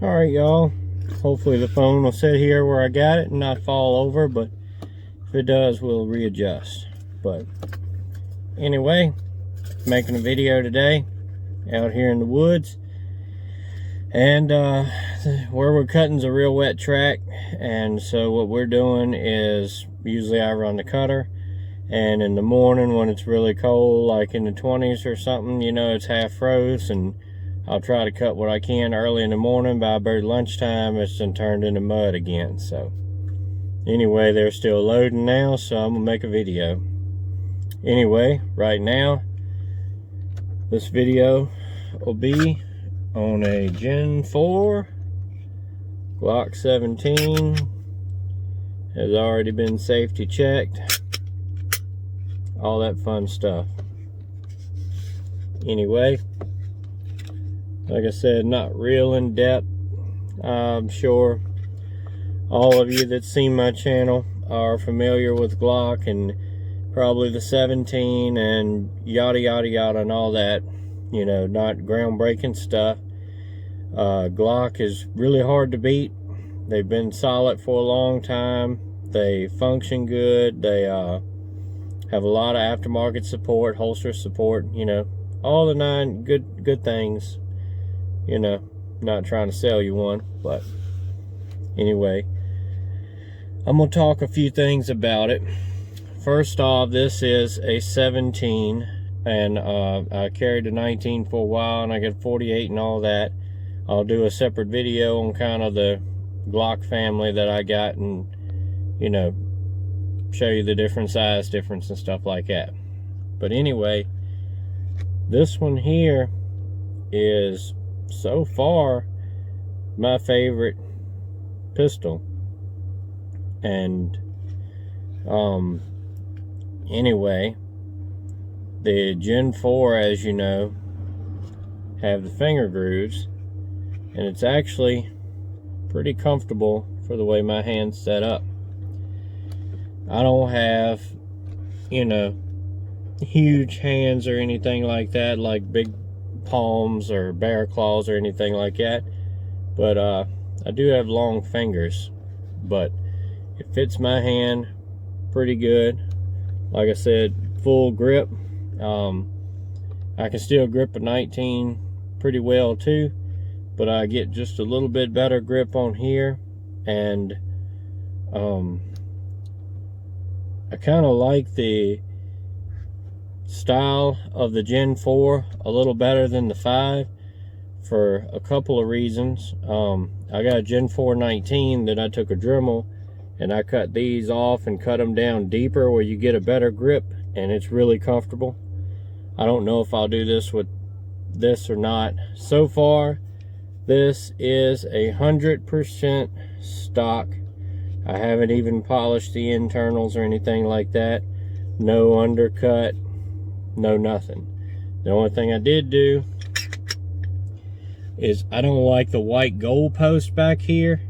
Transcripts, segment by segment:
Alright, y'all. Hopefully the phone will sit here where I got it and not fall over, but if it does, we'll readjust. But anyway, making a video today out here in the woods. And where we're cutting's a real wet track, and so what we're doing is, usually I run the cutter, and in the morning when it's really cold, like in the 20s or something, you know, it's half froze, and I'll try to cut what I can early in the morning. By about lunchtime, it's been turned into mud again. So anyway, they're still loading now, so I'm gonna make a video. Anyway, right now, this video will be on a Gen 4 Glock 17. Has already been safety checked, all that fun stuff. Anyway, like I said, not real in depth. I'm sure all of you that seen my channel are familiar with Glock and probably the 17 and yada yada yada and all that. You know, not groundbreaking stuff. Glock is really hard to beat. They've been solid for a long time. They function good. They have a lot of aftermarket support, holster support, you know, all the nine good things. You know, not trying to sell you one, but anyway, I'm gonna talk a few things about it. First off, this is a 17, and I carried a 19 for a while, and I got 48 and all that. I'll do a separate video on kind of the Glock family that I got, and you know, show you the different size difference and stuff like that. But anyway, this one here is so far my favorite pistol. And anyway, the Gen 4, as you know, have the finger grooves, and it's actually pretty comfortable for the way my hand's set up. I don't have, you know, huge hands or anything like that, like big palms or bear claws or anything like that, but I do have long fingers, but it fits my hand pretty good. Like I said, full grip. I can still grip a 19 pretty well too, but I get just a little bit better grip on here. And I kind of like the style of the Gen 4 a little better than the 5 for a couple of reasons. I got a Gen 4 19 that I took a Dremel and I cut these off and cut them down deeper where you get a better grip, and it's really comfortable. I don't know if I'll do this with this or not. So far, this is 100% stock. I haven't even polished the internals or anything like that. No undercut, no nothing. The only thing I did do is I don't like the white gold post back here,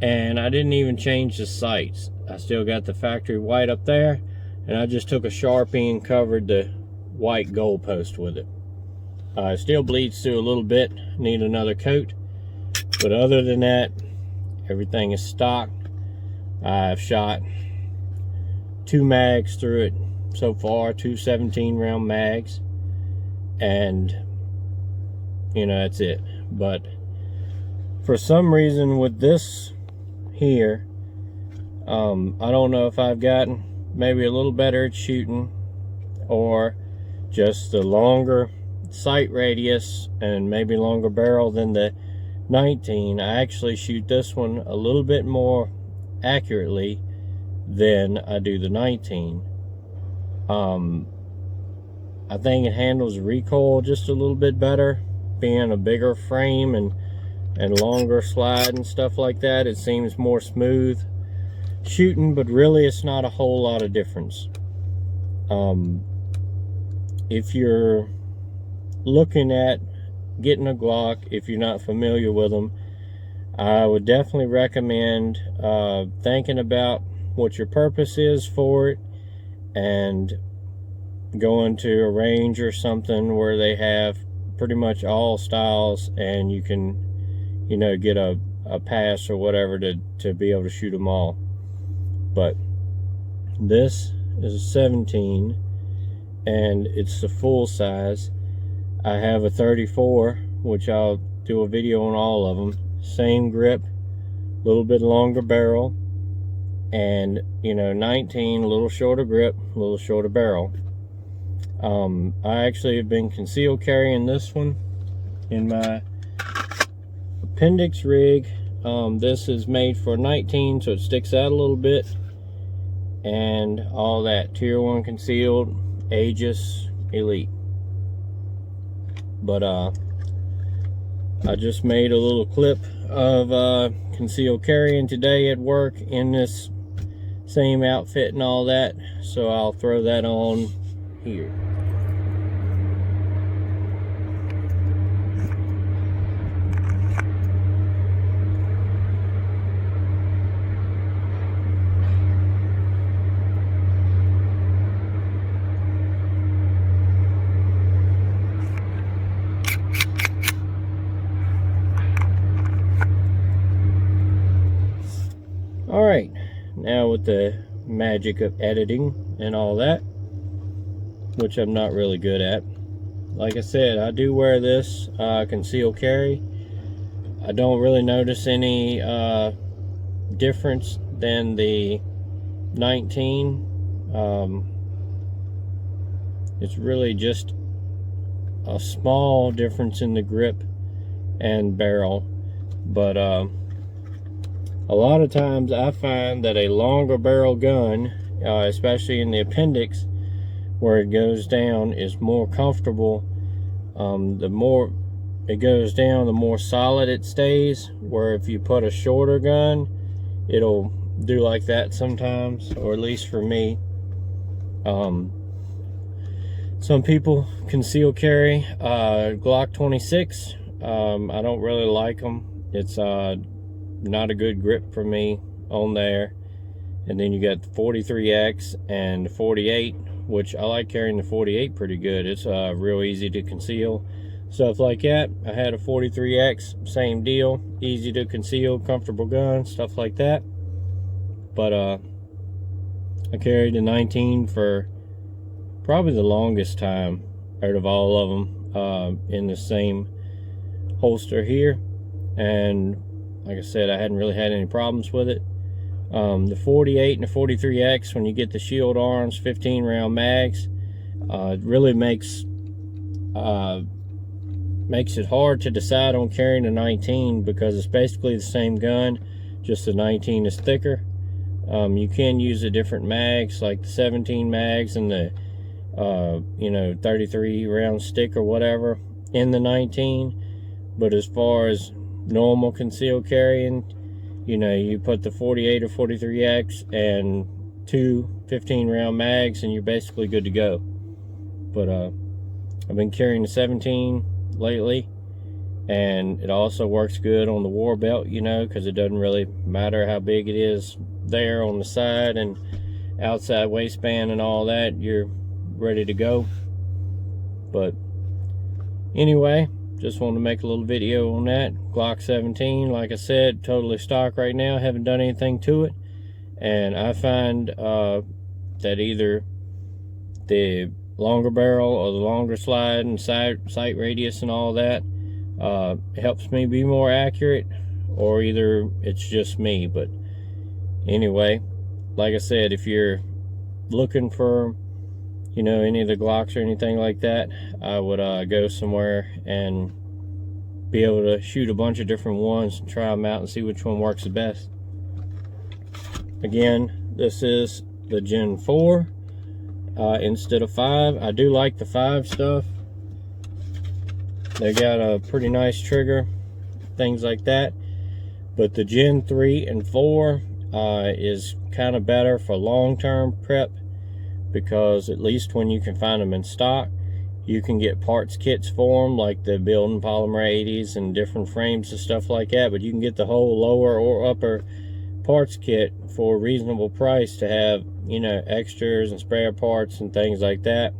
and I didn't even change the sights. I still got the factory white up there, and I just took a Sharpie and covered the white gold post with it. It still bleeds through a little bit, need another coat, but other than that, everything is stock. I've shot 2 mags through it so far, 2 17 round mags, and you know, that's it. But for some reason with this here, I don't know if I've gotten maybe a little better at shooting, or just the longer sight radius and maybe longer barrel than the 19. I actually shoot this one a little bit more accurately than I do the 19. I think it handles recoil just a little bit better, being a bigger frame and longer slide and stuff like that. It seems more smooth shooting, but really it's not a whole lot of difference. If you're looking at getting a Glock, if you're not familiar with them, I would definitely recommend thinking about what your purpose is for it, and going to a range or something where they have pretty much all styles, and you can you know, get a pass or whatever to be able to shoot them all. But this is a 17, and it's the full size. I have a 34, which I'll do a video on all of them. Same grip, a little bit longer barrel, and, you know, 19, a little shorter grip, a little shorter barrel. I actually have been concealed carrying this one in my appendix rig. This is made for 19, so it sticks out a little bit, and all that. Tier 1 concealed, Aegis, Elite. But I just made a little clip of concealed carrying today at work in this same outfit and all that, so I'll throw that on here. Alright, now with the magic of editing and all that, which I'm not really good at. Like I said, I do wear this concealed carry. I don't really notice any difference than the 19. It's really just a small difference in the grip and barrel, but a lot of times I find that a longer barrel gun, especially in the appendix where it goes down, is more comfortable. The more it goes down, the more solid it stays, where if you put a shorter gun, it'll do like that sometimes, or at least for me. Some people conceal carry Glock 26. I don't really like them. It's not a good grip for me on there. And then you got the 43X and the 48, which I like carrying the 48 pretty good. It's real easy to conceal, stuff like that. I had a 43X, same deal, easy to conceal, comfortable gun, stuff like that. But I carried the 19 for probably the longest time out of all of them, in the same holster here. And like I said, I hadn't really had any problems with it. The 48 and the 43X, when you get the shield arms, 15 round mags, it really makes it hard to decide on carrying a 19, because it's basically the same gun, just the 19 is thicker. You can use the different mags, like the 17 mags and the 33 round stick or whatever in the 19. But as far as normal concealed carrying, you put the 48 or 43X and two 15 round mags and you're basically good to go. But I've been carrying the 17 lately, and it also works good on the war belt, because it doesn't really matter how big it is there on the side and outside waistband and all that, you're ready to go. But anyway, just wanted to make a little video on that. Glock 17, like I said, totally stock right now. Haven't done anything to it. And I find that either the longer barrel or the longer slide and sight radius and all that helps me be more accurate, or either it's just me. But anyway, like I said, if you're looking for any of the Glocks or anything like that, I would go somewhere and be able to shoot a bunch of different ones and try them out and see which one works the best. Again, this is the Gen 4 instead of 5. I do like the 5 stuff. They got a pretty nice trigger, things like that. But the Gen 3 and 4 is kind of better for long-term prep, because at least when you can find them in stock, you can get parts kits for them, like the building polymer 80s and different frames and stuff like that. But you can get the whole lower or upper parts kit for a reasonable price to have extras and spare parts and things like that,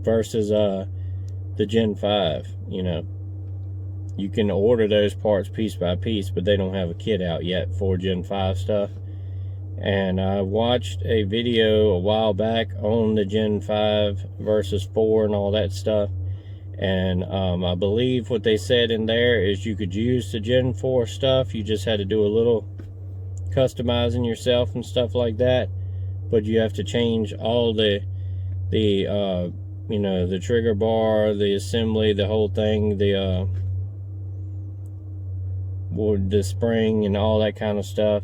versus the Gen 5. You you can order those parts piece by piece, but they don't have a kit out yet for Gen 5 stuff. And I watched a video a while back on the Gen 5 versus 4 and all that stuff. And I believe what they said in there is you could use the Gen 4 stuff. You just had to do a little customizing yourself and stuff like that. But you have to change all the you know, the trigger bar, the assembly, the whole thing, the spring and all that kind of stuff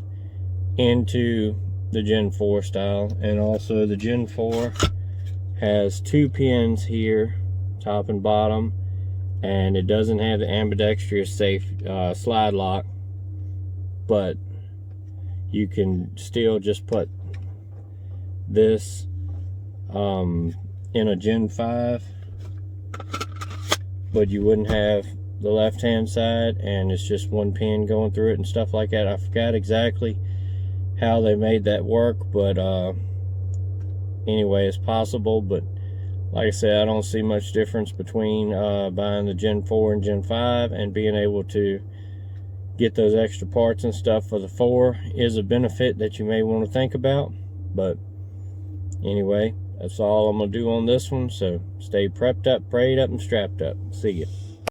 into the Gen 4 style. And also the Gen 4 has 2 pins here, top and bottom, and it doesn't have the ambidextrous safe slide lock, but you can still just put this in a Gen 5, but you wouldn't have the left hand side, and it's just 1 pin going through it and stuff like that. I forgot exactly how they made that work, but anyway, it's possible. But like I said, I don't see much difference between buying the Gen 4 and Gen 5 and being able to get those extra parts and stuff for the 4 is a benefit that you may want to think about. But anyway, that's all I'm gonna do on this one. So stay prepped up, prayed up, and strapped up. See ya.